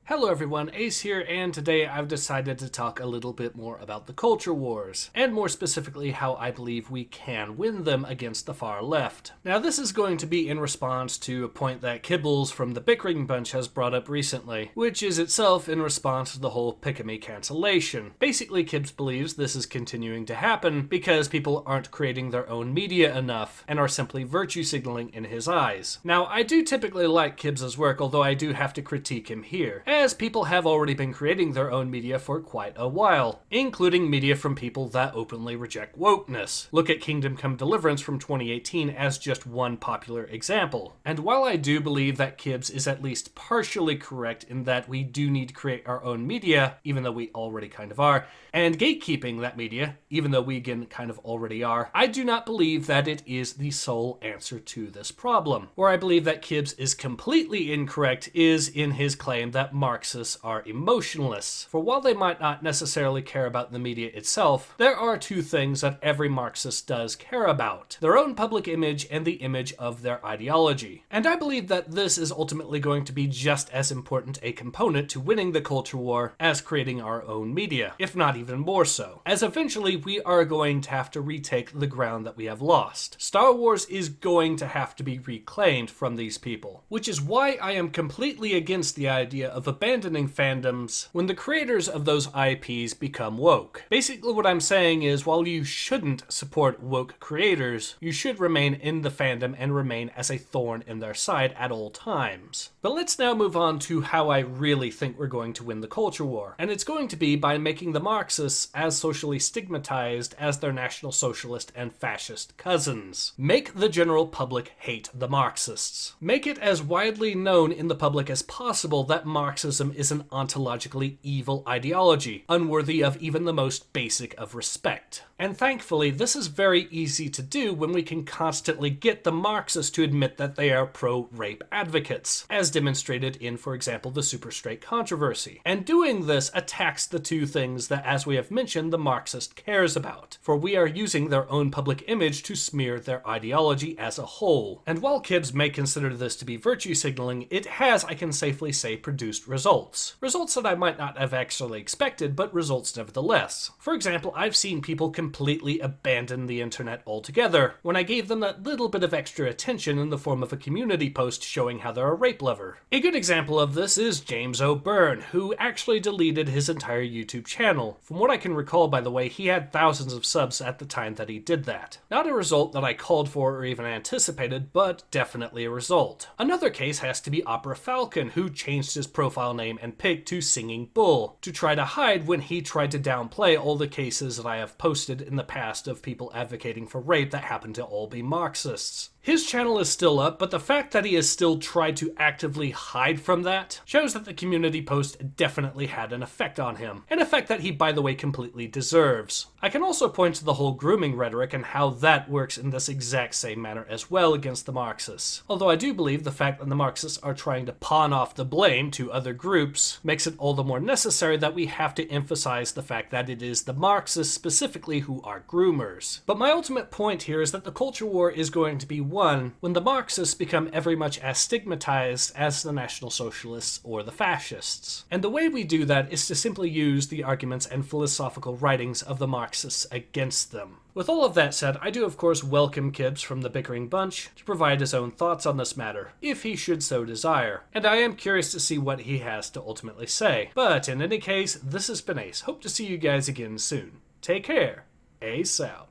Hello everyone, Ace here, and today I've decided to talk a little bit more about the culture wars, and more specifically how I believe we can win them against the far left. Now this is going to be in response to a point that Kibs from the Bickering bunch has brought up recently, which is itself in response to the whole pick-a-me cancellation. Basically, Kibs believes this is continuing to happen because people aren't creating their own media enough, and are simply virtue signaling in his eyes. Now I do typically like Kibs' work, although I do have to critique him here, as people have already been creating their own media for quite a while, including media from people that openly reject wokeness. Look at Kingdom Come Deliverance from 2018 as just one popular example. And while I do believe that Kibs is at least partially correct in that we do need to create our own media, even though we already kind of are, and gatekeeping that media, even though we again kind of already are, I do not believe that it is the sole answer to this problem. Where I believe that Kibs is completely incorrect is in his claim that Marxists are emotionless. For while they might not necessarily care about the media itself, there are two things that every Marxist does care about: their own public image and the image of their ideology. And I believe that this is ultimately going to be just as important a component to winning the culture war as creating our own media, if not even more so, as eventually we are going to have to retake the ground that we have lost. Star Wars is going to have to be reclaimed from these people, which is why I am completely against the idea of abandoning fandoms when the creators of those IPs become woke. Basically what I'm saying is, while you shouldn't support woke creators, you should remain in the fandom and remain as a thorn in their side at all times. But let's now move on to how I really think we're going to win the culture war, and it's going to be by making the Marxists as socially stigmatized as their National Socialist and fascist cousins. Make the general public hate the Marxists. Make it as widely known in the public as possible that Marxism is an ontologically evil ideology, unworthy of even the most basic of respect. And thankfully, this is very easy to do when we can constantly get the Marxists to admit that they are pro-rape advocates, as demonstrated in, for example, the super straight controversy. And doing this attacks the two things that, as we have mentioned, the Marxist cares about, for we are using their own public image to smear their ideology as a whole. And while Kibs may consider this to be virtue signaling, it has, I can safely say, produced results. Results that I might not have actually expected, but results nevertheless. For example, I've seen people completely abandon the internet altogether when I gave them that little bit of extra attention in the form of a community post showing how they're a rape lover. A good example of this is James O'Byrne, who actually deleted his entire YouTube channel. From what I can recall, by the way, he had thousands of subs at the time that he did that. Not a result that I called for or even anticipated, but definitely a result. Another case has to be Opera Falcon, who changed his profile name and pic to Singing Bull to try to hide when he tried to downplay all the cases that I have posted in the past of people advocating for rape that happen to all be Marxists. His channel is still up, but the fact that he has still tried to actively hide from that shows that the community post definitely had an effect on him, an effect that he, by the way, completely deserves. I can also point to the whole grooming rhetoric and how that works in this exact same manner as well against the Marxists. Although I do believe the fact that the Marxists are trying to pawn off the blame to other groups makes it all the more necessary that we have to emphasize the fact that it is the Marxists specifically who are groomers. But my ultimate point here is that the culture war is going to be won when the Marxists become every much as stigmatized as the National Socialists or the fascists. And the way we do that is to simply use the arguments and philosophical writings of the Marxists against them. With all of that said, I do of course welcome Kibs from the Bickering bunch to provide his own thoughts on this matter, if he should so desire, and I am curious to see what he has to ultimately say. But in any case, this has been Ace. Hope to see you guys again soon. Take care. Ace out.